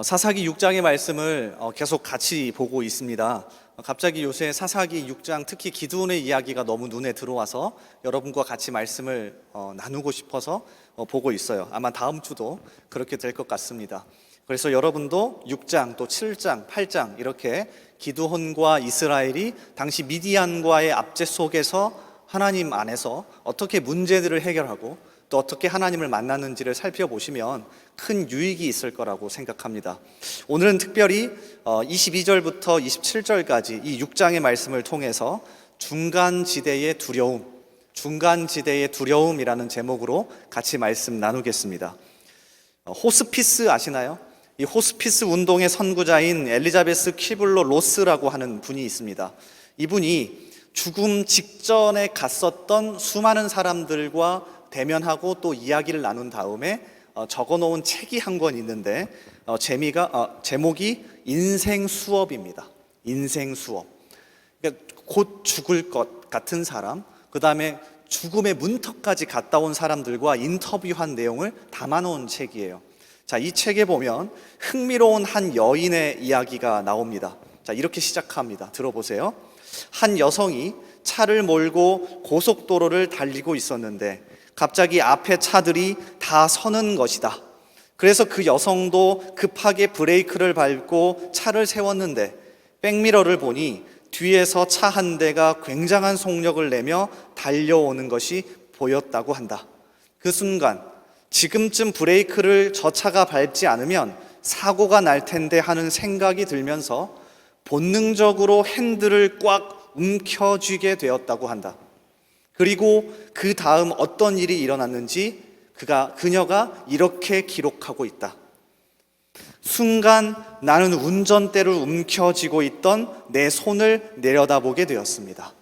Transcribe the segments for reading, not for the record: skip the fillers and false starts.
사사기 6장의 말씀을 계속 같이 보고 있습니다. 갑자기 요새 사사기 6장 특히 기드온의 이야기가 너무 눈에 들어와서 여러분과 같이 말씀을 나누고 싶어서 보고 있어요. 아마 다음 주도 그렇게 될 것 같습니다. 그래서 여러분도 6장 또 7장, 8장 이렇게 기드온과 이스라엘이 당시 미디안과의 압제 속에서 하나님 안에서 어떻게 문제들을 해결하고 또 어떻게 하나님을 만났는지를 살펴보시면 큰 유익이 있을 거라고 생각합니다. 오늘은 특별히 22절부터 27절까지 이 6장의 말씀을 통해서 중간지대의 두려움이라는 제목으로 같이 말씀 나누겠습니다. 호스피스 아시나요? 이 호스피스 운동의 선구자인 엘리자베스 퀴블러 로스라고 하는 분이 있습니다. 이분이 죽음 직전에 갔었던 수많은 사람들과 대면하고 또 이야기를 나눈 다음에 적어놓은 책이 한 권 있는데 제목이 인생 수업입니다. 인생 수업. 그러니까 곧 죽을 것 같은 사람, 그 다음에 죽음의 문턱까지 갔다 온 사람들과 인터뷰한 내용을 담아놓은 책이에요. 자, 이 책에 보면 흥미로운 한 여인의 이야기가 나옵니다. 자, 이렇게 시작합니다. 들어보세요. 한 여성이 차를 몰고 고속도로를 달리고 있었는데 갑자기 앞에 차들이 다 서는 것이다. 그래서 그 여성도 급하게 브레이크를 밟고 차를 세웠는데 백미러를 보니 뒤에서 차 한 대가 굉장한 속력을 내며 달려오는 것이 보였다고 한다. 그 순간 지금쯤 브레이크를 저 차가 밟지 않으면 사고가 날 텐데 하는 생각이 들면서 본능적으로 핸들을 꽉 움켜쥐게 되었다고 한다. 그리고 그 다음 어떤 일이 일어났는지 그녀가 이렇게 기록하고 있다. 순간 나는 운전대를 움켜쥐고 있던 내 손을 내려다보게 되었습니다.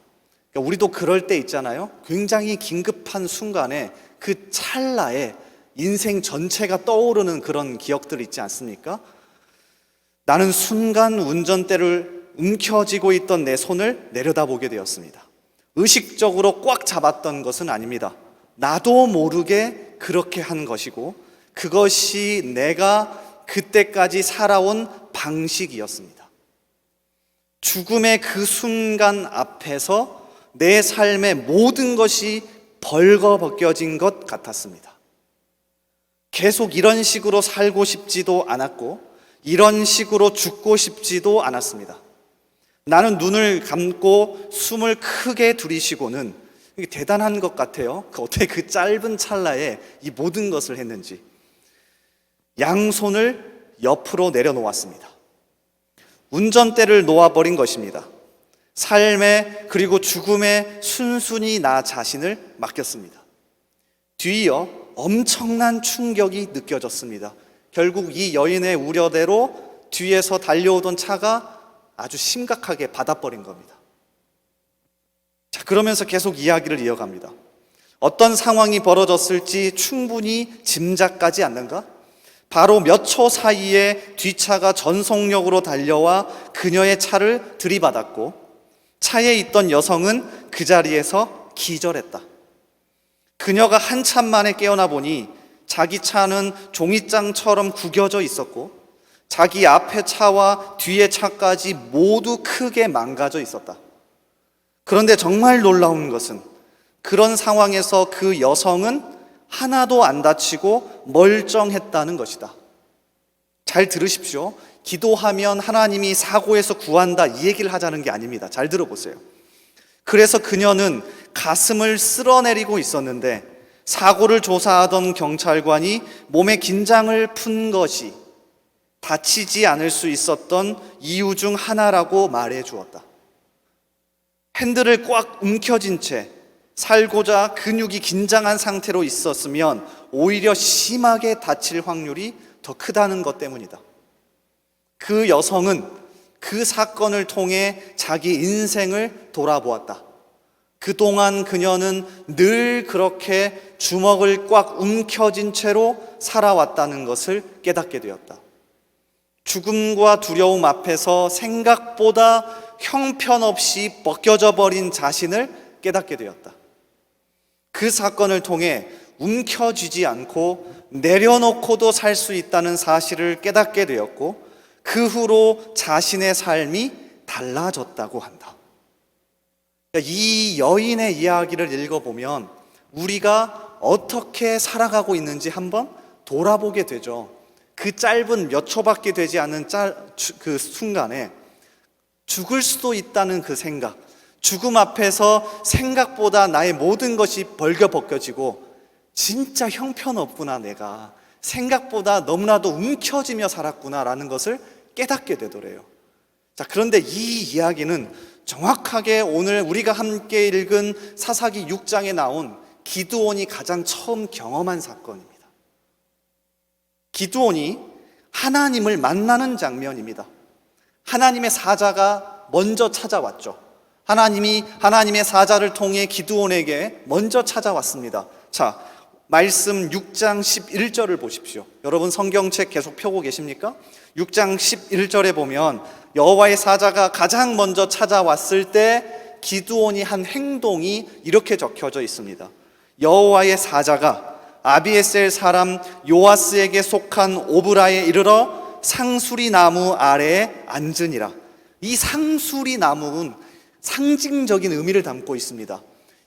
그러니까 우리도 그럴 때 있잖아요. 굉장히 긴급한 순간에 그 찰나에 인생 전체가 떠오르는 그런 기억들 있지 않습니까? 나는 순간 운전대를 움켜쥐고 있던 내 손을 내려다보게 되었습니다. 의식적으로 꽉 잡았던 것은 아닙니다. 나도 모르게 그렇게 한 것이고 그것이 내가 그때까지 살아온 방식이었습니다. 죽음의 그 순간 앞에서 내 삶의 모든 것이 벌거벗겨진 것 같았습니다. 계속 이런 식으로 살고 싶지도 않았고 이런 식으로 죽고 싶지도 않았습니다. 나는 눈을 감고 숨을 크게 들이쉬고는 이게 대단한 것 같아요. 어떻게 그 짧은 찰나에 이 모든 것을 했는지. 양손을 옆으로 내려놓았습니다. 운전대를 놓아버린 것입니다. 삶에 그리고 죽음에 순순히 나 자신을 맡겼습니다. 뒤이어 엄청난 충격이 느껴졌습니다. 결국 이 여인의 우려대로 뒤에서 달려오던 차가 아주 심각하게 받아버린 겁니다. 자, 그러면서 계속 이야기를 이어갑니다. 어떤 상황이 벌어졌을지 충분히 짐작가지 않는가? 바로 몇 초 사이에 뒷차가 전속력으로 달려와 그녀의 차를 들이받았고 차에 있던 여성은 그 자리에서 기절했다. 그녀가 한참 만에 깨어나 보니 자기 차는 종이장처럼 구겨져 있었고 자기 앞의 차와 뒤의 차까지 모두 크게 망가져 있었다. 그런데 정말 놀라운 것은 그런 상황에서 그 여성은 하나도 안 다치고 멀쩡했다는 것이다. 잘 들으십시오. 기도하면 하나님이 사고에서 구한다 이 얘기를 하자는 게 아닙니다. 잘 들어보세요. 그래서 그녀는 가슴을 쓸어내리고 있었는데 사고를 조사하던 경찰관이 몸에 긴장을 푼 것이 다치지 않을 수 있었던 이유 중 하나라고 말해 주었다. 핸들을 꽉 움켜쥔 채 살고자 근육이 긴장한 상태로 있었으면 오히려 심하게 다칠 확률이 더 크다는 것 때문이다. 그 여성은 그 사건을 통해 자기 인생을 돌아보았다. 그동안 그녀는 늘 그렇게 주먹을 꽉 움켜쥔 채로 살아왔다는 것을 깨닫게 되었다. 죽음과 두려움 앞에서 생각보다 형편없이 벗겨져 버린 자신을 깨닫게 되었다. 그 사건을 통해 움켜쥐지 않고 내려놓고도 살 수 있다는 사실을 깨닫게 되었고 그 후로 자신의 삶이 달라졌다고 한다. 이 여인의 이야기를 읽어보면 우리가 어떻게 살아가고 있는지 한번 돌아보게 되죠. 그 짧은 몇 초밖에 되지 않은 그 순간에 죽을 수도 있다는 그 생각, 죽음 앞에서 생각보다 나의 모든 것이 벌겨벗겨지고 진짜 형편없구나, 내가 생각보다 너무나도 움켜쥐며 살았구나라는 것을 깨닫게 되더래요. 자, 그런데 이 이야기는 정확하게 오늘 우리가 함께 읽은 사사기 6장에 나온 기드온이 가장 처음 경험한 사건입니다. 기드온이 하나님을 만나는 장면입니다. 하나님의 사자가 먼저 찾아왔죠. 하나님의 사자를 통해 기드온에게 먼저 찾아왔습니다. 자, 말씀 6장 11절을 보십시오. 여러분 성경책 계속 펴고 계십니까? 6장 11절에 보면 여호와의 사자가 가장 먼저 찾아왔을 때 기드온이 한 행동이 이렇게 적혀져 있습니다. 여호와의 사자가 아비에셀 사람 요아스에게 속한 오브라에 이르러 상수리 나무 아래에 앉으니라. 이 상수리 나무는 상징적인 의미를 담고 있습니다.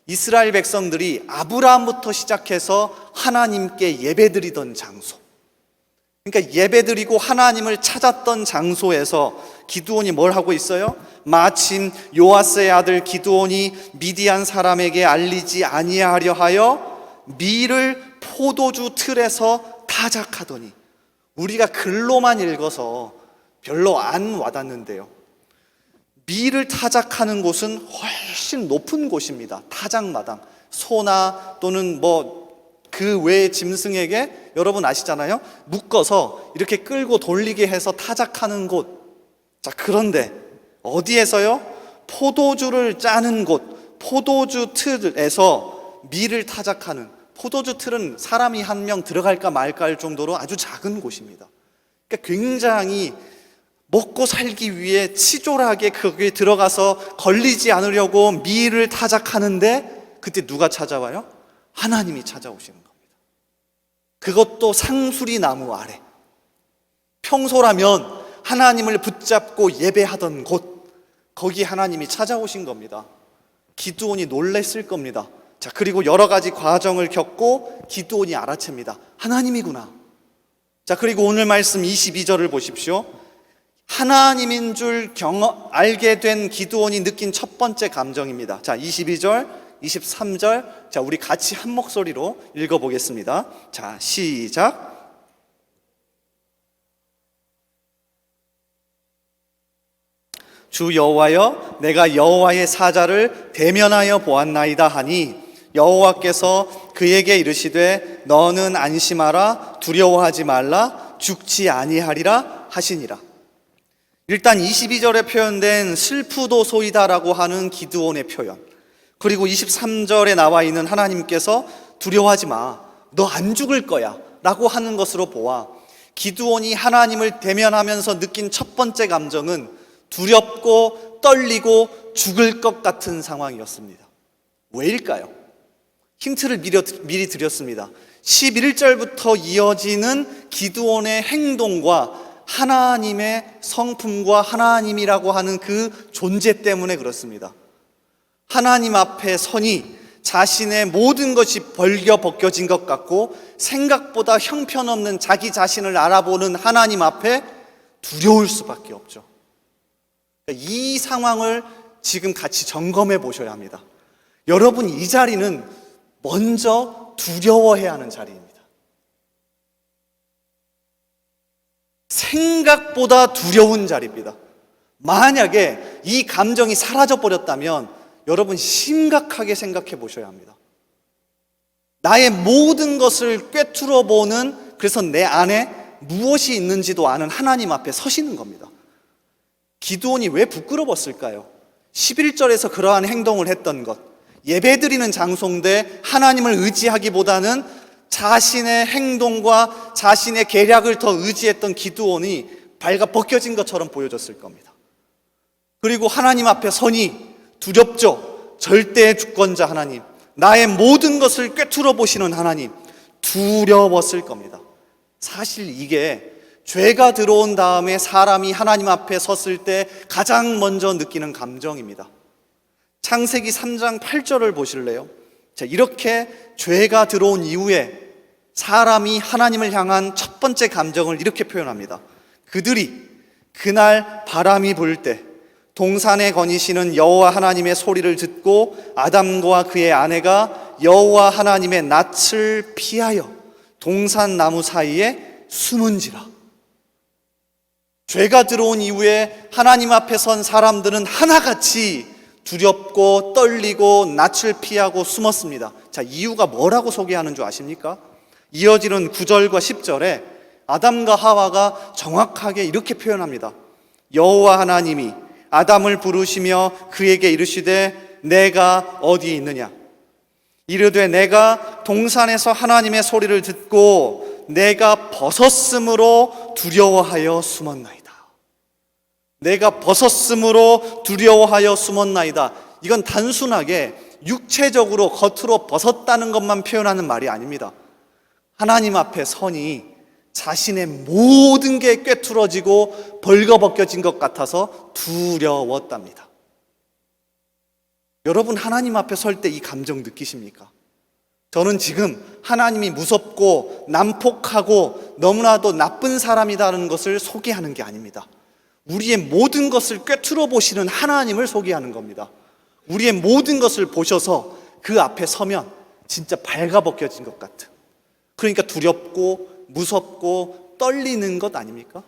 이스라엘 백성들이 아브라함부터 시작해서 하나님께 예배드리던 장소, 그러니까 예배드리고 하나님을 찾았던 장소에서 기드온이 뭘 하고 있어요? 마침 요아스의 아들 기드온이 미디안 사람에게 알리지 아니하려 하여 밀을 포도주 틀에서 타작하더니, 우리가 글로만 읽어서 별로 안 와닿는데요, 밀을 타작하는 곳은 훨씬 높은 곳입니다. 타작마당, 소나 또는 그 외의 짐승에게 여러분 아시잖아요, 묶어서 이렇게 끌고 돌리게 해서 타작하는 곳. 자, 그런데 어디에서요? 포도주를 짜는 곳, 포도주 틀에서 밀을 타작하는, 포도주 틀은 사람이 한 명 들어갈까 말까 할 정도로 아주 작은 곳입니다. 그러니까 굉장히 먹고 살기 위해 치졸하게 거기에 들어가서 걸리지 않으려고 밀을 타작하는데 그때 누가 찾아와요? 하나님이 찾아오시는 겁니다. 그것도 상수리 나무 아래. 평소라면 하나님을 붙잡고 예배하던 곳, 거기 하나님이 찾아오신 겁니다. 기드온이 놀랬을 겁니다. 자, 그리고 여러 가지 과정을 겪고 기드온이 알아챕니다. 하나님이구나. 자, 그리고 오늘 말씀 22절을 보십시오. 하나님인 줄 알게 된 기드온이 느낀 첫 번째 감정입니다. 자, 22절, 23절. 자, 우리 같이 한 목소리로 읽어보겠습니다. 자, 시작. 주 여호와여, 내가 여호와의 사자를 대면하여 보았나이다 하니 여호와께서 그에게 이르시되 너는 안심하라, 두려워하지 말라, 죽지 아니하리라 하시니라. 일단 22절에 표현된 슬프도소이다라고 하는 기드온의 표현, 그리고 23절에 나와 있는 하나님께서 두려워하지 마, 너 안 죽을 거야 라고 하는 것으로 보아 기드온이 하나님을 대면하면서 느낀 첫 번째 감정은 두렵고 떨리고 죽을 것 같은 상황이었습니다. 왜일까요? 힌트를 미리 드렸습니다. 11절부터 이어지는 기드온의 행동과 하나님의 성품과 하나님이라고 하는 그 존재 때문에 그렇습니다. 하나님 앞에 서니 자신의 모든 것이 벌겨벗겨진 것 같고 생각보다 형편없는 자기 자신을 알아보는 하나님 앞에 두려울 수밖에 없죠. 이 상황을 지금 같이 점검해 보셔야 합니다. 여러분, 이 자리는 먼저 두려워해야 하는 자리입니다. 생각보다 두려운 자리입니다. 만약에 이 감정이 사라져 버렸다면 여러분 심각하게 생각해 보셔야 합니다. 나의 모든 것을 꿰뚫어 보는, 그래서 내 안에 무엇이 있는지도 아는 하나님 앞에 서시는 겁니다. 기드온이 왜 부끄러웠을까요? 11절에서 그러한 행동을 했던 것, 예배드리는 장소인데 하나님을 의지하기보다는 자신의 행동과 자신의 계략을 더 의지했던 기드온이 발가 벗겨진 것처럼 보여졌을 겁니다. 그리고 하나님 앞에 서니 두렵죠. 절대의 주권자 하나님, 나의 모든 것을 꿰뚫어 보시는 하나님, 두려웠을 겁니다. 사실 이게 죄가 들어온 다음에 사람이 하나님 앞에 섰을 때 가장 먼저 느끼는 감정입니다. 창세기 3장 8절을 보실래요? 자, 이렇게 죄가 들어온 이후에 사람이 하나님을 향한 첫 번째 감정을 이렇게 표현합니다. 그들이 그날 바람이 불 때 동산에 거니시는 여호와 하나님의 소리를 듣고 아담과 그의 아내가 여호와 하나님의 낯을 피하여 동산 나무 사이에 숨은지라. 죄가 들어온 이후에 하나님 앞에 선 사람들은 하나같이 두렵고 떨리고 낯을 피하고 숨었습니다. 자, 이유가 뭐라고 소개하는 줄 아십니까? 이어지는 9절과 10절에 아담과 하와가 정확하게 이렇게 표현합니다. 여호와 하나님이 아담을 부르시며 그에게 이르시되 내가 어디 있느냐? 이르되 내가 동산에서 하나님의 소리를 듣고 내가 벗었으므로 두려워하여 숨었나이다. 내가 벗었으므로 두려워하여 숨었나이다. 이건 단순하게 육체적으로 겉으로 벗었다는 것만 표현하는 말이 아닙니다. 하나님 앞에 서니 자신의 모든 게 꿰뚫어지고 벌거벗겨진 것 같아서 두려웠답니다. 여러분, 하나님 앞에 설 때 이 감정 느끼십니까? 저는 지금 하나님이 무섭고 난폭하고 너무나도 나쁜 사람이라는 것을 소개하는 게 아닙니다. 우리의 모든 것을 꿰뚫어 보시는 하나님을 소개하는 겁니다. 우리의 모든 것을 보셔서 그 앞에 서면 진짜 발가벗겨진 것 같은, 그러니까 두렵고 무섭고 떨리는 것 아닙니까?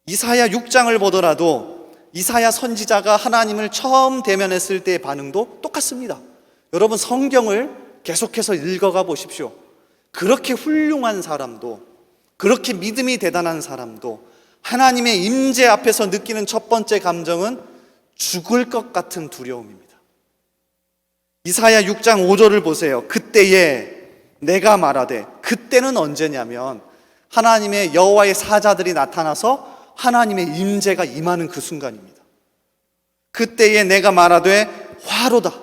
이사야 6장을 보더라도 이사야 선지자가 하나님을 처음 대면했을 때의 반응도 똑같습니다. 여러분, 성경을 계속해서 읽어가 보십시오. 그렇게 훌륭한 사람도, 그렇게 믿음이 대단한 사람도 하나님의 임재 앞에서 느끼는 첫 번째 감정은 죽을 것 같은 두려움입니다. 이사야 6장 5절을 보세요. 그때에 내가 말하되, 그때는 언제냐면 하나님의 여호와의 사자들이 나타나서 하나님의 임재가 임하는 그 순간입니다. 그때에 내가 말하되 화로다.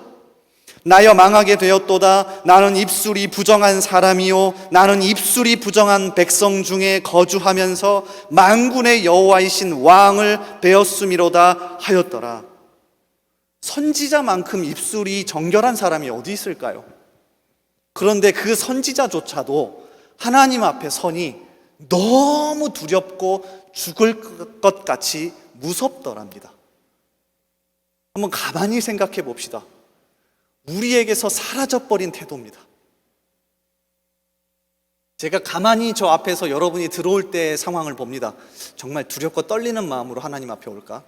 나여 망하게 되었도다. 나는 입술이 부정한 사람이요 나는 입술이 부정한 백성 중에 거주하면서 만군의 여호와이신 왕을 배웠음이로다 하였더라. 선지자만큼 입술이 정결한 사람이 어디 있을까요? 그런데 그 선지자조차도 하나님 앞에 서니 너무 두렵고 죽을 것 같이 무섭더랍니다. 한번 가만히 생각해 봅시다. 우리에게서 사라져버린 태도입니다. 제가 가만히 저 앞에서 여러분이 들어올 때의 상황을 봅니다. 정말 두렵고 떨리는 마음으로 하나님 앞에 올까?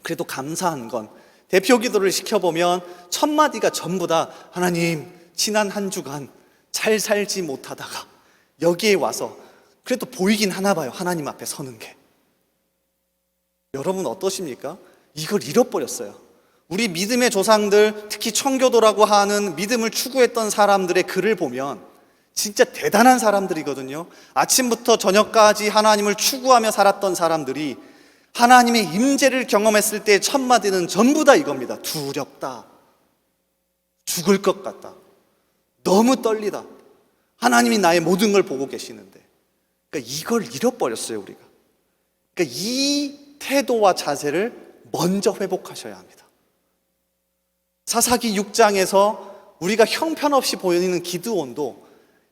그래도 감사한 건 대표 기도를 시켜보면 첫 마디가 전부 다 하나님, 지난 한 주간 잘 살지 못하다가 여기에 와서 그래도 보이긴 하나 봐요. 하나님 앞에 서는 게. 여러분 어떠십니까? 이걸 잃어버렸어요. 우리 믿음의 조상들, 특히 청교도라고 하는 믿음을 추구했던 사람들의 글을 보면 진짜 대단한 사람들이거든요. 아침부터 저녁까지 하나님을 추구하며 살았던 사람들이 하나님의 임재를 경험했을 때의 첫 마디는 전부 다 이겁니다. 두렵다. 죽을 것 같다. 너무 떨리다. 하나님이 나의 모든 걸 보고 계시는데. 그러니까 이걸 잃어버렸어요, 우리가. 그러니까 이 태도와 자세를 먼저 회복하셔야 합니다. 사사기 6장에서 우리가 형편없이 보이는 기드온도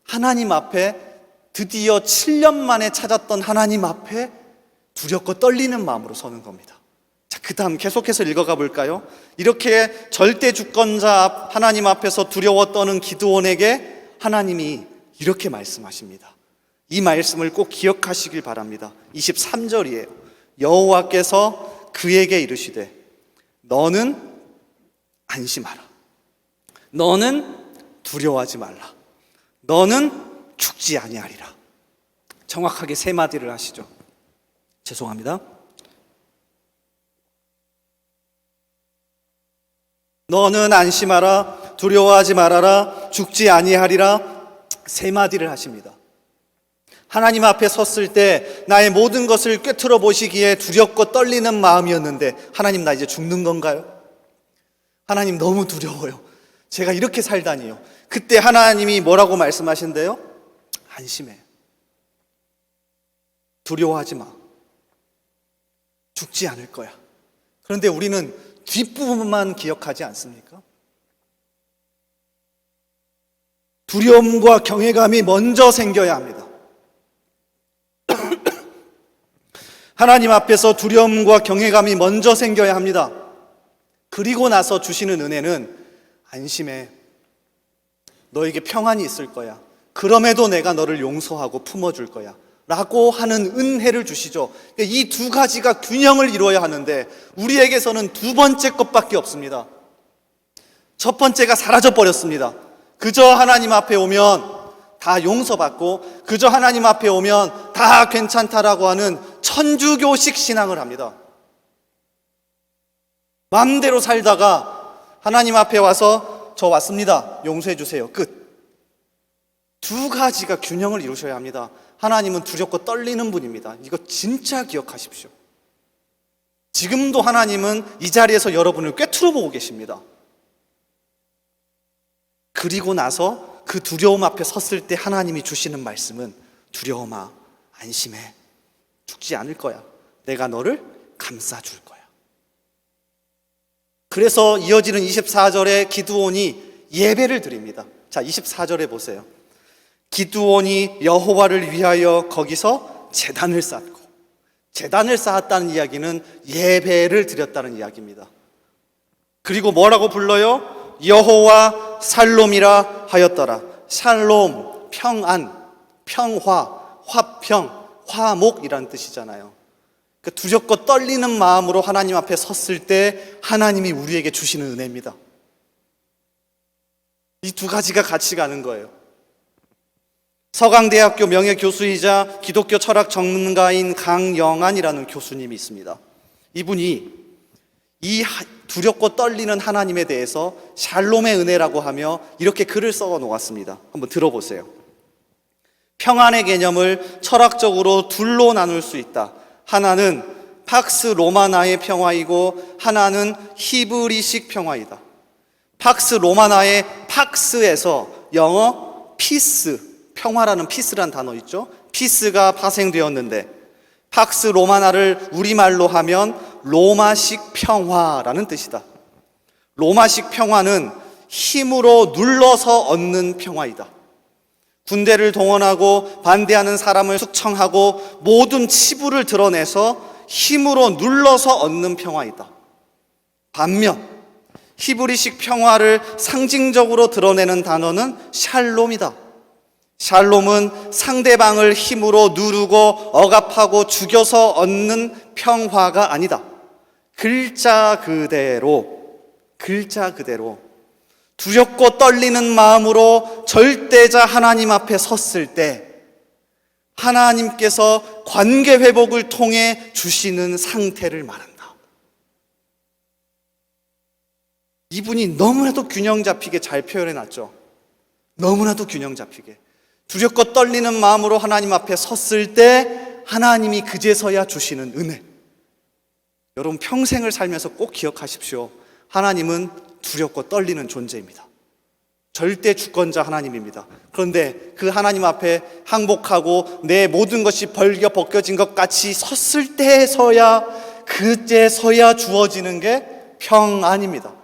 하나님 앞에 드디어 7년 만에 찾았던 하나님 앞에 두렵고 떨리는 마음으로 서는 겁니다. 자, 그 다음 계속해서 읽어가 볼까요? 이렇게 절대 주권자 앞 하나님 앞에서 두려워 떠는 기드온에게 하나님이 이렇게 말씀하십니다. 이 말씀을 꼭 기억하시길 바랍니다. 23절이에요. 여호와께서 그에게 이르시되 너는 안심하라. 너는 두려워하지 말라. 너는 죽지 아니하리라. 정확하게 세 마디를 하시죠. 죄송합니다. 너는 안심하라. 두려워하지 말아라. 죽지 아니하리라. 세 마디를 하십니다. 하나님 앞에 섰을 때 나의 모든 것을 꿰뚫어 보시기에 두렵고 떨리는 마음이었는데 하나님, 나 이제 죽는 건가요? 하나님, 너무 두려워요. 제가 이렇게 살다니요. 그때 하나님이 뭐라고 말씀하신대요? 안심해. 두려워하지 마. 죽지 않을 거야. 그런데 우리는 뒷부분만 기억하지 않습니까? 두려움과 경외감이 먼저 생겨야 합니다. 하나님 앞에서 두려움과 경외감이 먼저 생겨야 합니다. 그리고 나서 주시는 은혜는 안심해. 너에게 평안이 있을 거야. 그럼에도 내가 너를 용서하고 품어줄 거야. 라고 하는 은혜를 주시죠. 이 두 가지가 균형을 이루어야 하는데 우리에게서는 두 번째 것밖에 없습니다. 첫 번째가 사라져버렸습니다. 그저 하나님 앞에 오면 다 용서받고 그저 하나님 앞에 오면 다 괜찮다라고 하는 천주교식 신앙을 합니다. 마음대로 살다가 하나님 앞에 와서 저 왔습니다. 용서해 주세요. 끝. 두 가지가 균형을 이루셔야 합니다. 하나님은 두렵고 떨리는 분입니다. 이거 진짜 기억하십시오. 지금도 하나님은 이 자리에서 여러분을 꿰뚫어 보고 계십니다. 그리고 나서 그 두려움 앞에 섰을 때 하나님이 주시는 말씀은 두려움아, 안심해. 죽지 않을 거야. 내가 너를 감싸줄 거야. 그래서 이어지는 24절에 기드온이 예배를 드립니다. 자, 24절에 보세요. 기드온이 여호와를 위하여 거기서 제단을 쌓고, 제단을 쌓았다는 이야기는 예배를 드렸다는 이야기입니다. 그리고 뭐라고 불러요? 여호와 살롬이라 하였더라. 샬롬, 평안, 평화, 화평, 화목이라는 뜻이잖아요. 그러니까 두렵고 떨리는 마음으로 하나님 앞에 섰을 때 하나님이 우리에게 주시는 은혜입니다. 이 두 가지가 같이 가는 거예요. 서강대학교 명예교수이자 기독교 철학 전문가인 강영안이라는 교수님이 있습니다. 이분이 이 두렵고 떨리는 하나님에 대해서 샬롬의 은혜라고 하며 이렇게 글을 써 놓았습니다. 한번 들어보세요. 평안의 개념을 철학적으로 둘로 나눌 수 있다. 하나는 팍스 로마나의 평화이고 하나는 히브리식 평화이다. 팍스 로마나의 팍스에서 영어 피스, 평화라는 피스란 단어 있죠? 피스가 파생되었는데 팍스 로마나를 우리말로 하면 로마식 평화라는 뜻이다. 로마식 평화는 힘으로 눌러서 얻는 평화이다. 군대를 동원하고 반대하는 사람을 숙청하고 모든 치부를 드러내서 힘으로 눌러서 얻는 평화이다. 반면 히브리식 평화를 상징적으로 드러내는 단어는 샬롬이다. 샬롬은 상대방을 힘으로 누르고 억압하고 죽여서 얻는 평화가 아니다. 글자 그대로 두렵고 떨리는 마음으로 절대자 하나님 앞에 섰을 때 하나님께서 관계 회복을 통해 주시는 상태를 말한다. 이분이 너무나도 균형 잡히게 잘 표현해 놨죠. 너무나도 균형 잡히게. 두렵고 떨리는 마음으로 하나님 앞에 섰을 때 하나님이 그제서야 주시는 은혜. 여러분 평생을 살면서 꼭 기억하십시오. 하나님은 두렵고 떨리는 존재입니다. 절대 주권자 하나님입니다. 그런데 그 하나님 앞에 항복하고 내 모든 것이 벗겨진 것 같이 섰을 때서야 그제서야 주어지는 게 평안입니다.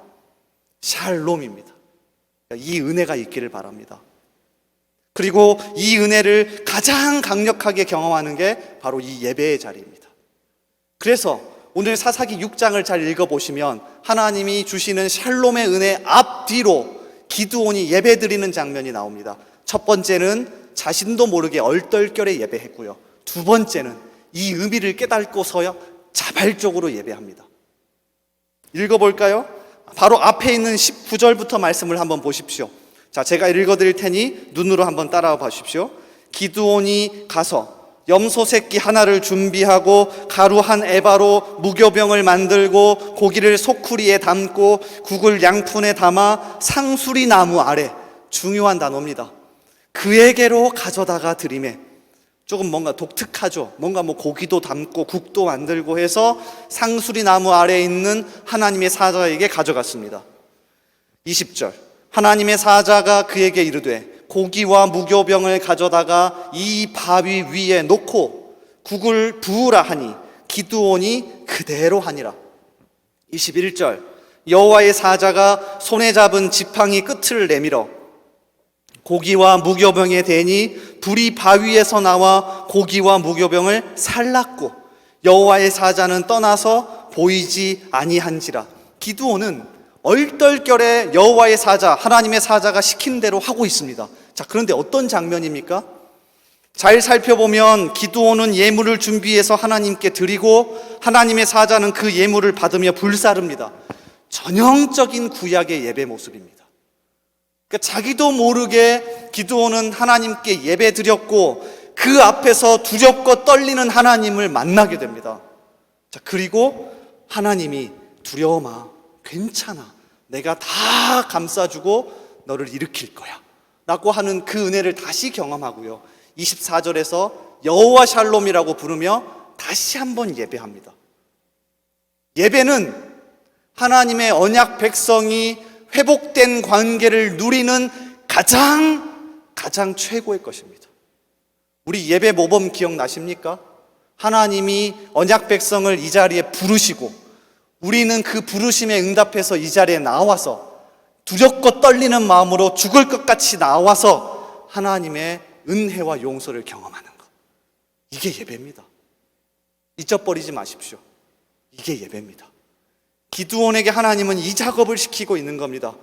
샬롬입니다. 이 은혜가 있기를 바랍니다. 그리고 이 은혜를 가장 강력하게 경험하는 게 바로 이 예배의 자리입니다. 그래서 오늘 사사기 6장을 잘 읽어보시면 하나님이 주시는 샬롬의 은혜 앞뒤로 기드온이 예배드리는 장면이 나옵니다. 첫 번째는 자신도 모르게 얼떨결에 예배했고요. 두 번째는 이 의미를 깨닫고서야 자발적으로 예배합니다. 읽어볼까요? 바로 앞에 있는 19절부터 말씀을 한번 보십시오. 자, 제가 읽어드릴 테니 눈으로 한번 따라와 보십시오. 기드온이 가서 염소 새끼 하나를 준비하고 가루 한 에바로 무교병을 만들고 고기를 소쿠리에 담고 국을 양푼에 담아 상수리 나무 아래, 중요한 단어입니다. 그에게로 가져다가 드리매. 조금 뭔가 독특하죠. 뭔가 고기도 담고 국도 만들고 해서 상수리 나무 아래에 있는 하나님의 사자에게 가져갔습니다. 20절. 하나님의 사자가 그에게 이르되 고기와 무교병을 가져다가 이 바위 위에 놓고 국을 부으라 하니 기드온이 그대로 하니라. 21절 여호와의 사자가 손에 잡은 지팡이 끝을 내밀어 고기와 무교병에 대니 불이 바위에서 나와 고기와 무교병을 살랐고 여호와의 사자는 떠나서 보이지 아니한지라. 기드온은 얼떨결에 여호와의 사자, 하나님의 사자가 시킨 대로 하고 있습니다. 자, 그런데 어떤 장면입니까? 잘 살펴보면 기드온은 예물을 준비해서 하나님께 드리고 하나님의 사자는 그 예물을 받으며 불사릅니다. 전형적인 구약의 예배 모습입니다. 그러니까 자기도 모르게 기드온은 하나님께 예배 드렸고 그 앞에서 두렵고 떨리는 하나님을 만나게 됩니다. 자, 그리고 하나님이 두려워 마, 괜찮아, 내가 다 감싸주고 너를 일으킬 거야 라고 하는 그 은혜를 다시 경험하고요, 24절에서 여호와 샬롬이라고 부르며 다시 한번 예배합니다. 예배는 하나님의 언약 백성이 회복된 관계를 누리는 가장 최고의 것입니다. 우리 예배 모범 기억나십니까? 하나님이 언약 백성을 이 자리에 부르시고 우리는 그 부르심에 응답해서 이 자리에 나와서 두렵고 떨리는 마음으로 죽을 것 같이 나와서 하나님의 은혜와 용서를 경험하는 것, 이게 예배입니다. 잊어버리지 마십시오. 이게 예배입니다. 기드온에게 하나님은 이 작업을 시키고 있는 겁니다.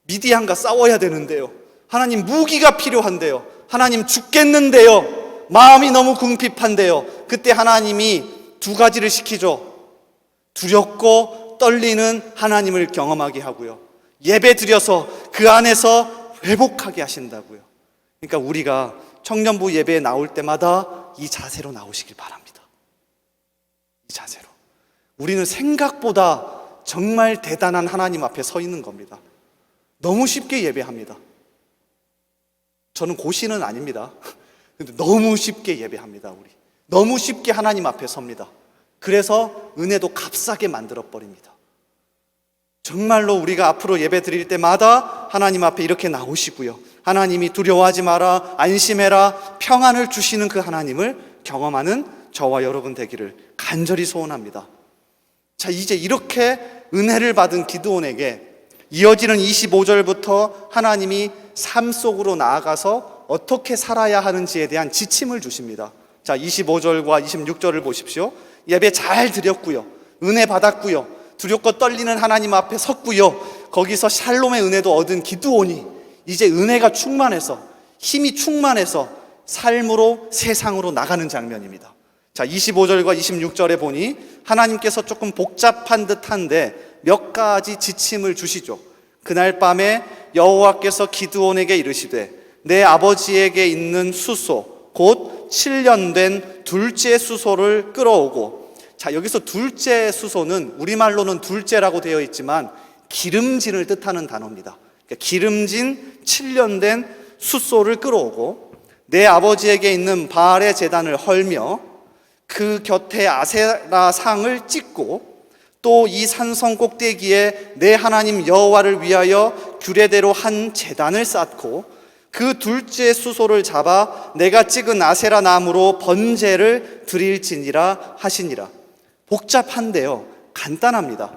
미디안과 싸워야 되는데요, 하나님 무기가 필요한데요, 하나님 죽겠는데요, 마음이 너무 궁핍한데요, 그때 하나님이 두 가지를 시키죠. 두렵고 떨리는 하나님을 경험하게 하고요, 예배 드려서 그 안에서 회복하게 하신다고요. 그러니까 우리가 청년부 예배에 나올 때마다 이 자세로 나오시길 바랍니다. 이 자세로. 우리는 생각보다 정말 대단한 하나님 앞에 서 있는 겁니다. 너무 쉽게 예배합니다. 저는 고시는 아닙니다. 근데 너무 쉽게 예배합니다. 우리 너무 쉽게 하나님 앞에 섭니다. 그래서 은혜도 값싸게 만들어 버립니다. 정말로 우리가 앞으로 예배 드릴 때마다 하나님 앞에 이렇게 나오시고요, 하나님이 두려워하지 마라, 안심해라, 평안을 주시는 그 하나님을 경험하는 저와 여러분 되기를 간절히 소원합니다. 자, 이제 이렇게 은혜를 받은 기드온에게 이어지는 25절부터 하나님이 삶 속으로 나아가서 어떻게 살아야 하는지에 대한 지침을 주십니다. 자, 25절과 26절을 보십시오. 예배 잘 드렸고요, 은혜 받았고요, 두렵고 떨리는 하나님 앞에 섰고요, 거기서 샬롬의 은혜도 얻은 기드온이 이제 은혜가 충만해서, 힘이 충만해서 삶으로, 세상으로 나가는 장면입니다. 자, 25절과 26절에 보니 하나님께서 조금 복잡한 듯한데 몇 가지 지침을 주시죠. 그날 밤에 여호와께서 기드온에게 이르시되 내 아버지에게 있는 수소 곧 7년 된 둘째 수소를 끌어오고, 자, 여기서 둘째 수소는 우리말로는 둘째라고 되어 있지만 기름진을 뜻하는 단어입니다. 그러니까 기름진 7년 된 숫소를 끌어오고 내 아버지에게 있는 바알의 제단을 헐며 그 곁에 아세라 상을 찍고 또 이 산성 꼭대기에 내 하나님 여호와를 위하여 규례대로 한 제단을 쌓고 그 둘째 수소를 잡아 내가 찍은 아세라 나무로 번제를 드릴지니라 하시니라. 복잡한데요, 간단합니다.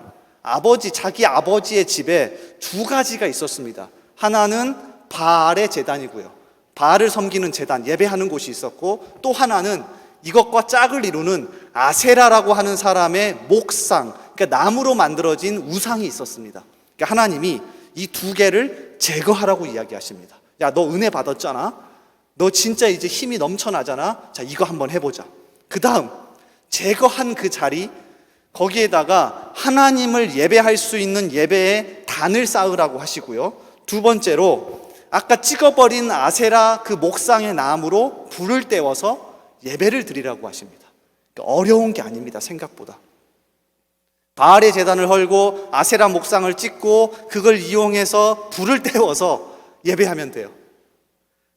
자기 아버지의 집에 두 가지가 있었습니다. 하나는 바알의 제단이고요, 바알을 섬기는 제단, 예배하는 곳이 있었고, 또 하나는 이것과 짝을 이루는 아세라라고 하는 사람의 목상, 그러니까 나무로 만들어진 우상이 있었습니다. 그러니까 하나님이 이 두 개를 제거하라고 이야기하십니다. 야, 너 은혜 받았잖아, 너 진짜 이제 힘이 넘쳐나잖아, 자, 이거 한번 해보자. 그 다음 제거한 그 자리, 거기에다가 하나님을 예배할 수 있는 예배의 단을 쌓으라고 하시고요, 두 번째로 아까 찍어버린 아세라 그 목상의 나무로 불을 떼워서 예배를 드리라고 하십니다. 그러니까 어려운 게 아닙니다. 생각보다. 바알의 제단을 헐고 아세라 목상을 찍고 그걸 이용해서 불을 떼워서 예배하면 돼요.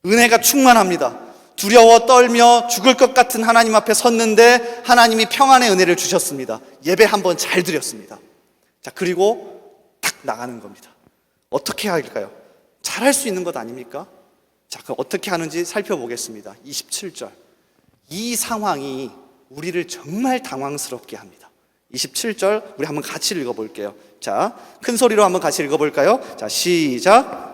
은혜가 충만합니다. 두려워 떨며 죽을 것 같은 하나님 앞에 섰는데 하나님이 평안의 은혜를 주셨습니다. 예배 한번 잘 드렸습니다. 자, 그리고 딱 나가는 겁니다. 어떻게 할까요? 잘할 수 있는 것 아닙니까? 자, 그럼 어떻게 하는지 살펴보겠습니다. 27절. 이 상황이 우리를 정말 당황스럽게 합니다. 27절 우리 한번 같이 읽어볼게요. 자, 큰 소리로 한번 같이 읽어볼까요? 자, 시작.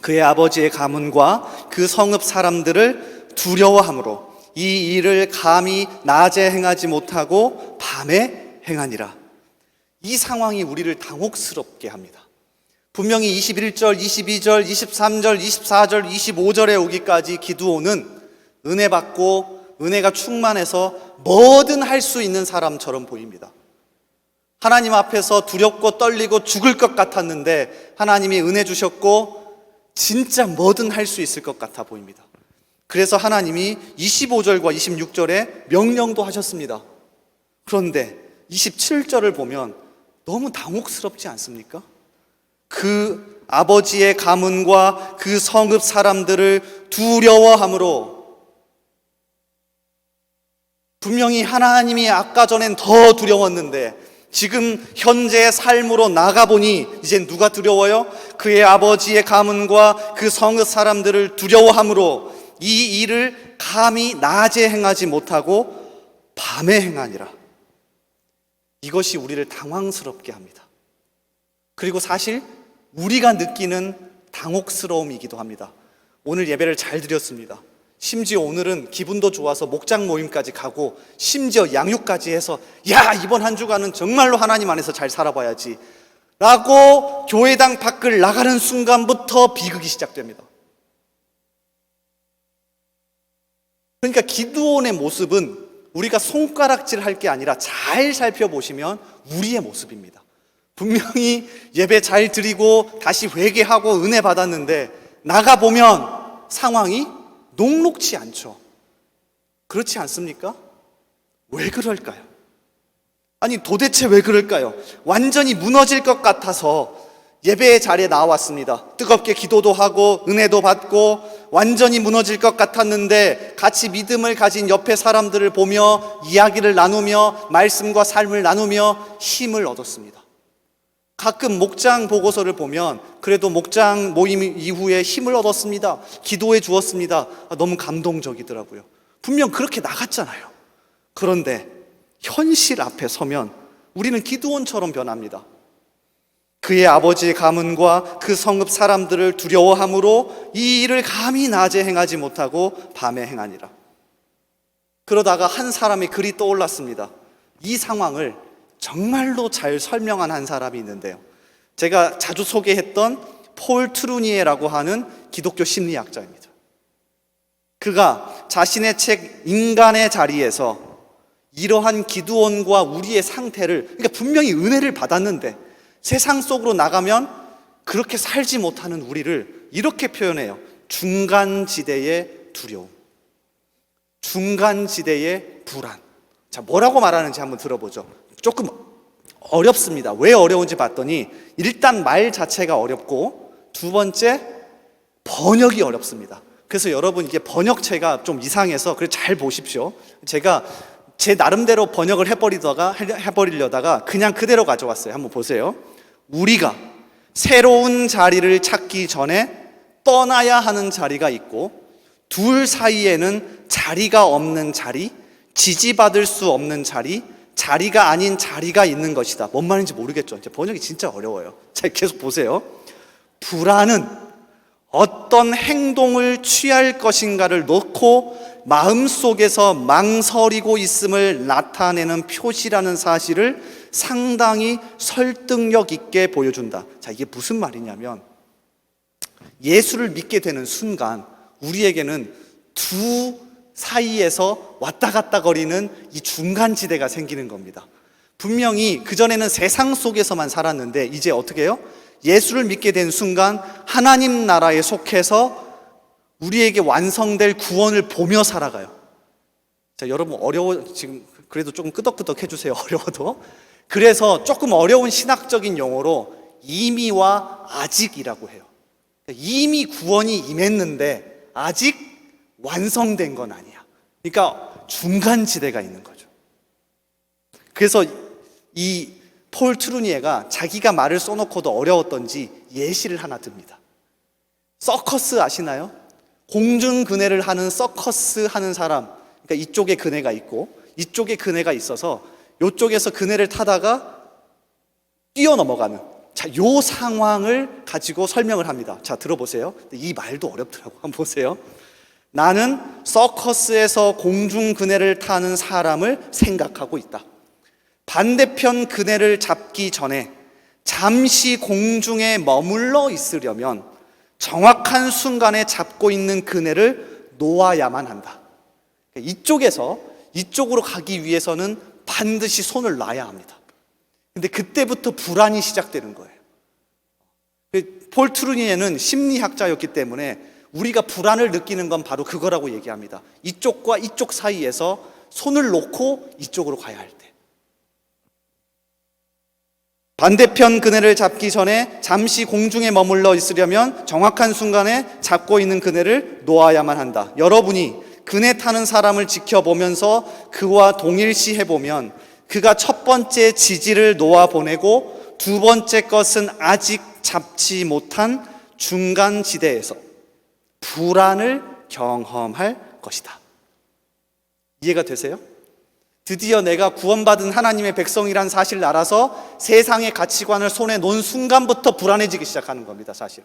그의 아버지의 가문과 그 성읍 사람들을 두려워함으로 이 일을 감히 낮에 행하지 못하고 밤에 행하니라. 이 상황이 우리를 당혹스럽게 합니다. 분명히 21절, 22절, 23절, 24절, 25절에 오기까지 기드온은 은혜 받고 은혜가 충만해서 뭐든 할 수 있는 사람처럼 보입니다. 하나님 앞에서 두렵고 떨리고 죽을 것 같았는데 하나님이 은혜 주셨고 진짜 뭐든 할 수 있을 것 같아 보입니다. 그래서 하나님이 25절과 26절에 명령도 하셨습니다. 그런데 27절을 보면 너무 당혹스럽지 않습니까? 그 아버지의 가문과 그 성읍 사람들을 두려워함으로, 분명히 하나님이 아까 전엔 더 두려웠는데 지금 현재의 삶으로 나가보니 이제 누가 두려워요? 그의 아버지의 가문과 그 성읍 사람들을 두려워함으로 이 일을 감히 낮에 행하지 못하고 밤에 행하니라. 이것이 우리를 당황스럽게 합니다. 그리고 사실 우리가 느끼는 당혹스러움이기도 합니다. 오늘 예배를 잘 드렸습니다. 심지어 오늘은 기분도 좋아서 목장 모임까지 가고 심지어 양육까지 해서 야, 이번 한 주간은 정말로 하나님 안에서 잘 살아봐야지 라고 교회당 밖을 나가는 순간부터 비극이 시작됩니다. 그러니까 기드온의 모습은 우리가 손가락질할 게 아니라 잘 살펴보시면 우리의 모습입니다. 분명히 예배 잘 드리고 다시 회개하고 은혜 받았는데 나가보면 상황이 녹록치 않죠. 그렇지 않습니까? 왜 그럴까요? 아니 도대체 왜 그럴까요? 완전히 무너질 것 같아서 예배의 자리에 나왔습니다. 뜨겁게 기도도 하고 은혜도 받고 완전히 무너질 것 같았는데 같이 믿음을 가진 옆에 사람들을 보며 이야기를 나누며 말씀과 삶을 나누며 힘을 얻었습니다. 가끔 목장 보고서를 보면 그래도 목장 모임 이후에 힘을 얻었습니다. 기도해 주었습니다. 너무 감동적이더라고요. 분명 그렇게 나갔잖아요. 그런데 현실 앞에 서면 우리는 기드온처럼 변합니다. 그의 아버지의 가문과 그 성읍 사람들을 두려워함으로 이 일을 감히 낮에 행하지 못하고 밤에 행하니라. 그러다가 한 사람의 글이 떠올랐습니다. 이 상황을 정말로 잘 설명한 한 사람이 있는데요. 제가 자주 소개했던 폴 트루니에라고 하는 기독교 심리학자입니다. 그가 자신의 책 인간의 자리에서 이러한 기드온과 우리의 상태를, 그러니까 분명히 은혜를 받았는데 세상 속으로 나가면 그렇게 살지 못하는 우리를 이렇게 표현해요. 중간지대의 두려움, 중간지대의 불안. 자, 뭐라고 말하는지 한번 들어보죠. 조금 어렵습니다. 왜 어려운지 봤더니 일단 말 자체가 어렵고 두 번째 번역이 어렵습니다. 그래서 여러분 이게 번역체가 좀 이상해서 그래 잘 보십시오. 제가 제 나름대로 번역을 해버리려다가 그냥 그대로 가져왔어요. 한번 보세요. 우리가 새로운 자리를 찾기 전에 떠나야 하는 자리가 있고 둘 사이에는 자리가 없는 자리, 지지받을 수 없는 자리, 자리가 아닌 자리가 있는 것이다. 뭔 말인지 모르겠죠. 번역이 진짜 어려워요. 자, 계속 보세요. 불안은 어떤 행동을 취할 것인가를 놓고 마음속에서 망설이고 있음을 나타내는 표시라는 사실을 상당히 설득력 있게 보여준다. 자, 이게 무슨 말이냐면 예수를 믿게 되는 순간 우리에게는 두 사이에서 왔다 갔다 거리는 이 중간지대가 생기는 겁니다. 분명히 그전에는 세상 속에서만 살았는데 이제 어떻게 해요? 예수를 믿게 된 순간 하나님 나라에 속해서 우리에게 완성될 구원을 보며 살아가요. 자, 여러분 지금 그래도 조금 끄덕끄덕 해주세요. 어려워도. 그래서 조금 어려운 신학적인 용어로 이미와 아직이라고 해요. 이미 구원이 임했는데 아직 완성된 건 아니야. 그러니까 중간지대가 있는 거죠. 그래서 이 폴 트루니에가 자기가 말을 써놓고도 어려웠던지 예시를 하나 듭니다. 서커스 아시나요? 공중그네를 하는 서커스 하는 사람, 그러니까 이쪽에 그네가 있고 이쪽에 그네가 있어서 이쪽에서 그네를 타다가 뛰어넘어가는, 자, 요 상황을 가지고 설명을 합니다. 자, 들어보세요. 이 말도 어렵더라고. 한번 보세요. 나는 서커스에서 공중그네를 타는 사람을 생각하고 있다. 반대편 그네를 잡기 전에 잠시 공중에 머물러 있으려면 정확한 순간에 잡고 있는 그네를 놓아야만 한다. 이쪽에서 이쪽으로 가기 위해서는 반드시 손을 놔야 합니다. 근데 그때부터 불안이 시작되는 거예요. 폴 트루니에는 심리학자였기 때문에 우리가 불안을 느끼는 건 바로 그거라고 얘기합니다. 이쪽과 이쪽 사이에서 손을 놓고 이쪽으로 가야 할 때. 반대편 그네를 잡기 전에 잠시 공중에 머물러 있으려면 정확한 순간에 잡고 있는 그네를 놓아야만 한다. 여러분이 그네 타는 사람을 지켜보면서 그와 동일시해보면 그가 첫 번째 지지를 놓아보내고 두 번째 것은 아직 잡지 못한 중간 지대에서 불안을 경험할 것이다. 이해가 되세요? 드디어 내가 구원받은 하나님의 백성이란 사실을 알아서 세상의 가치관을 손에 놓은 순간부터 불안해지기 시작하는 겁니다, 사실.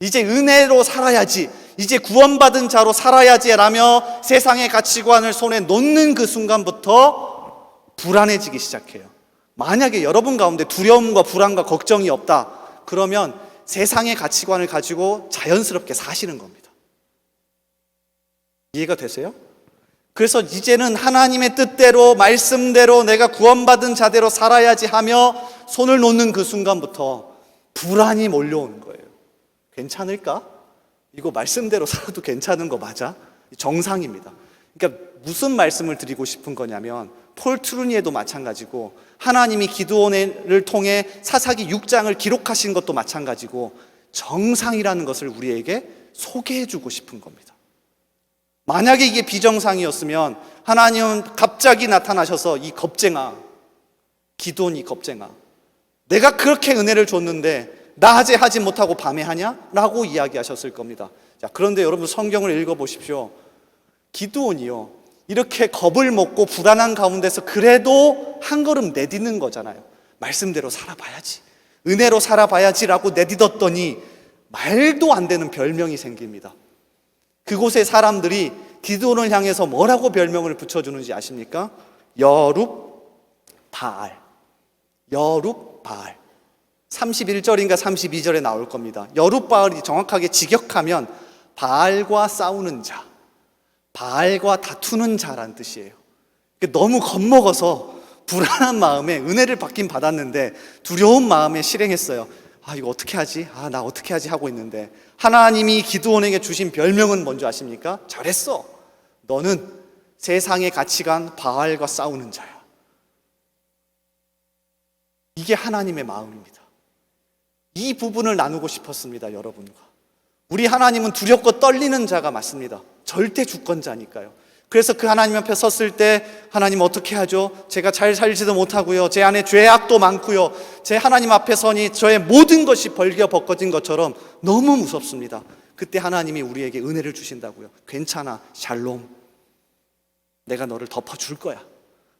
이제 은혜로 살아야지, 이제 구원받은 자로 살아야지 라며 세상의 가치관을 손에 놓는 그 순간부터 불안해지기 시작해요. 만약에 여러분 가운데 두려움과 불안과 걱정이 없다, 그러면 세상의 가치관을 가지고 자연스럽게 사시는 겁니다. 이해가 되세요? 그래서 이제는 하나님의 뜻대로, 말씀대로 내가 구원받은 자대로 살아야지 하며 손을 놓는 그 순간부터 불안이 몰려오는 거예요. 괜찮을까? 이거 말씀대로 살아도 괜찮은 거 맞아? 정상입니다. 그러니까 무슨 말씀을 드리고 싶은 거냐면 폴 트루니에도 마찬가지고 하나님이 기드온을 통해 사사기 6장을 기록하신 것도 마찬가지고 정상이라는 것을 우리에게 소개해주고 싶은 겁니다. 만약에 이게 비정상이었으면 하나님은 갑자기 나타나셔서 이 겁쟁아, 기드온이 겁쟁아, 내가 그렇게 은혜를 줬는데 낮에 하지 못하고 밤에 하냐? 라고 이야기하셨을 겁니다. 자, 그런데 여러분 성경을 읽어보십시오. 기드온이요, 이렇게 겁을 먹고 불안한 가운데서 그래도 한 걸음 내딛는 거잖아요. 말씀대로 살아봐야지, 은혜로 살아봐야지 라고 내딛었더니 말도 안 되는 별명이 생깁니다. 그곳의 사람들이 기드온을 향해서 뭐라고 별명을 붙여주는지 아십니까? 여룹바알. 여룹바알. 31절인가 32절에 나올 겁니다. 여룹바알이 정확하게 직역하면 바알과 싸우는 자, 바알과 다투는 자란 뜻이에요. 너무 겁먹어서 불안한 마음에 은혜를 받긴 받았는데 두려운 마음에 실행했어요. 아, 이거 어떻게 하지? 아, 나 어떻게 하지? 하고 있는데 하나님이 기드온에게 주신 별명은 뭔지 아십니까? 잘했어. 너는 세상의 가치관 바알과 싸우는 자야. 이게 하나님의 마음입니다. 이 부분을 나누고 싶었습니다, 여러분과. 우리 하나님은 두렵고 떨리는 자가 맞습니다. 절대 주권자니까요. 그래서 그 하나님 앞에 섰을 때 하나님 어떻게 하죠? 제가 잘 살지도 못하고요, 제 안에 죄악도 많고요, 제 하나님 앞에 서니 저의 모든 것이 벌겨 벗겨진 것처럼 너무 무섭습니다. 그때 하나님이 우리에게 은혜를 주신다고요. 괜찮아, 샬롬, 내가 너를 덮어줄 거야,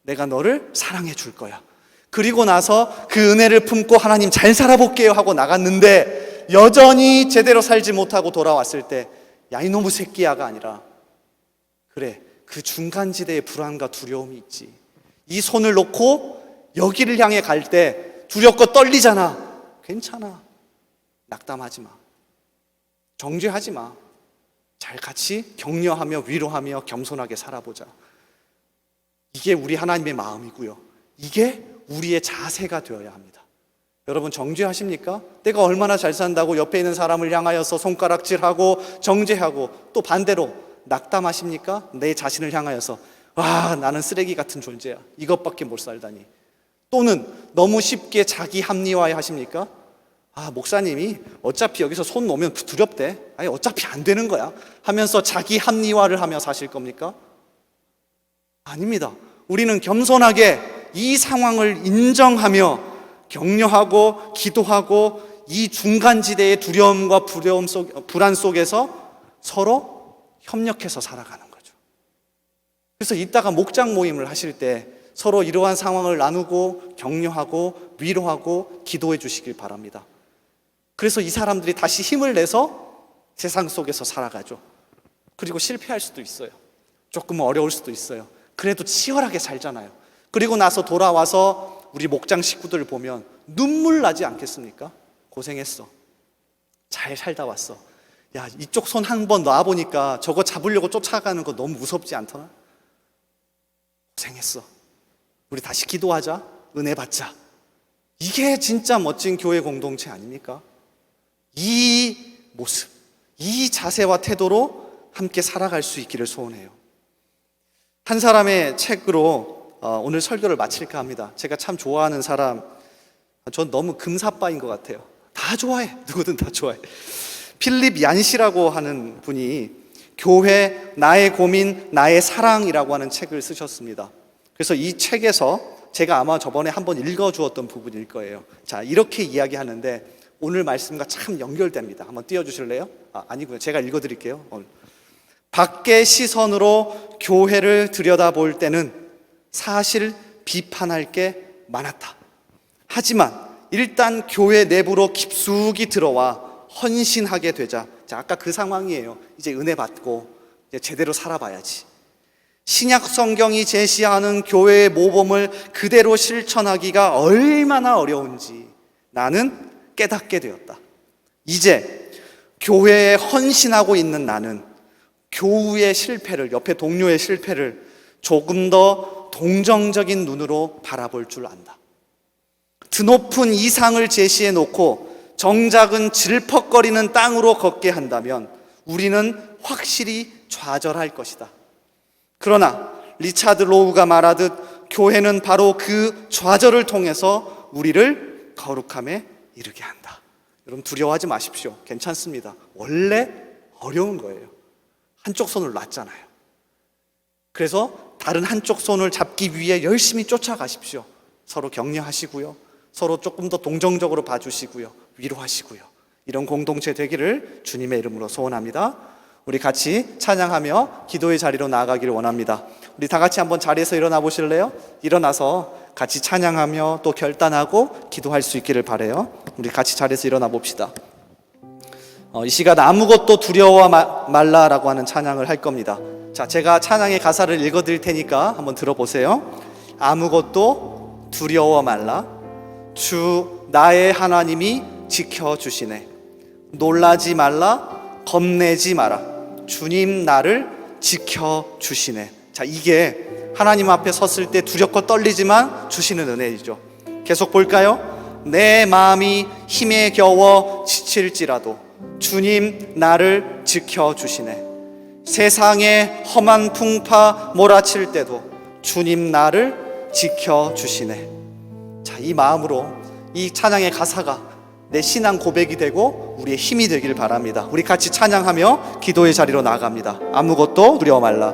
내가 너를 사랑해 줄 거야. 그리고 나서 그 은혜를 품고 하나님 잘 살아볼게요 하고 나갔는데 여전히 제대로 살지 못하고 돌아왔을 때 야, 이놈의 새끼야가 아니라, 그래, 그 중간지대에 불안과 두려움이 있지. 이 손을 놓고 여기를 향해 갈 때 두렵고 떨리잖아. 괜찮아, 낙담하지 마, 정죄하지 마. 잘 같이 격려하며 위로하며 겸손하게 살아보자. 이게 우리 하나님의 마음이고요, 이게 우리의 자세가 되어야 합니다. 여러분, 정죄하십니까? 내가 얼마나 잘 산다고 옆에 있는 사람을 향하여서 손가락질하고 정죄하고, 또 반대로 낙담하십니까? 내 자신을 향하여서 와, 나는 쓰레기 같은 존재야, 이것밖에 못 살다니. 또는 너무 쉽게 자기 합리화해 하십니까? 아, 목사님이 어차피 여기서 손 놓으면 두렵대, 아니 어차피 안 되는 거야 하면서 자기 합리화를 하며 사실 겁니까? 아닙니다. 우리는 겸손하게 이 상황을 인정하며 격려하고 기도하고 이 중간지대의 두려움과 불안 속에서 서로 협력해서 살아가는 거죠. 그래서 이따가 목장 모임을 하실 때 서로 이러한 상황을 나누고 격려하고 위로하고 기도해 주시길 바랍니다. 그래서 이 사람들이 다시 힘을 내서 세상 속에서 살아가죠. 그리고 실패할 수도 있어요. 조금 어려울 수도 있어요. 그래도 치열하게 살잖아요. 그리고 나서 돌아와서 우리 목장 식구들 보면 눈물 나지 않겠습니까? 고생했어. 잘 살다 왔어. 야, 이쪽 손 한 번 놔보니까 저거 잡으려고 쫓아가는 거 너무 무섭지 않더나? 고생했어. 우리 다시 기도하자. 은혜 받자. 이게 진짜 멋진 교회 공동체 아닙니까? 이 모습, 이 자세와 태도로 함께 살아갈 수 있기를 소원해요. 한 사람의 책으로 오늘 설교를 마칠까 합니다. 제가 참 좋아하는 사람, 전 너무 금사빠인 것 같아요. 다 좋아해. 누구든 다 좋아해. 필립 얀시라고 하는 분이 교회, 나의 고민, 나의 사랑이라고 하는 책을 쓰셨습니다. 그래서 이 책에서 제가 아마 저번에 한번 읽어주었던 부분일 거예요. 자, 이렇게 이야기하는데 오늘 말씀과 참 연결됩니다. 한번 띄워주실래요? 아니고요. 제가 읽어드릴게요. 밖의 시선으로 교회를 들여다볼 때는 사실 비판할 게 많았다. 하지만 일단 교회 내부로 깊숙이 들어와 헌신하게 되자. 자, 아까 그 상황이에요. 이제 은혜 받고 이제 제대로 살아봐야지. 신약 성경이 제시하는 교회의 모범을 그대로 실천하기가 얼마나 어려운지 나는 깨닫게 되었다. 이제 교회에 헌신하고 있는 나는 교우의 실패를, 옆에 동료의 실패를 조금 더 동정적인 눈으로 바라볼 줄 안다. 드높은 이상을 제시해 놓고 정작은 질퍽거리는 땅으로 걷게 한다면 우리는 확실히 좌절할 것이다. 그러나 리차드 로우가 말하듯 교회는 바로 그 좌절을 통해서 우리를 거룩함에 이르게 한다. 여러분 두려워하지 마십시오. 괜찮습니다. 원래 어려운 거예요. 한쪽 손을 놨잖아요. 그래서 다른 한쪽 손을 잡기 위해 열심히 쫓아가십시오. 서로 격려하시고요. 서로 조금 더 동정적으로 봐주시고요. 위로하시고요. 이런 공동체 되기를 주님의 이름으로 소원합니다. 우리 같이 찬양하며 기도의 자리로 나아가기를 원합니다. 우리 다 같이 한번 자리에서 일어나 보실래요? 일어나서 같이 찬양하며 또 결단하고 기도할 수 있기를 바라요. 우리 같이 자리에서 일어나 봅시다. 이 시간 아무것도 두려워 말라라고 하는 찬양을 할 겁니다. 자, 제가 찬양의 가사를 읽어드릴 테니까 한번 들어보세요. 아무것도 두려워 말라. 주 나의 하나님이 지켜주시네. 놀라지 말라. 겁내지 마라. 주님 나를 지켜주시네. 자, 이게 하나님 앞에 섰을 때 두렵고 떨리지만 주시는 은혜이죠. 계속 볼까요? 내 마음이 힘에 겨워 지칠지라도 주님 나를 지켜주시네. 세상에 험한 풍파 몰아칠 때도 주님 나를 지켜주시네. 자, 이 마음으로 이 찬양의 가사가 내 신앙 고백이 되고 우리의 힘이 되길 바랍니다. 우리 같이 찬양하며 기도의 자리로 나아갑니다. 아무것도 두려워 말라.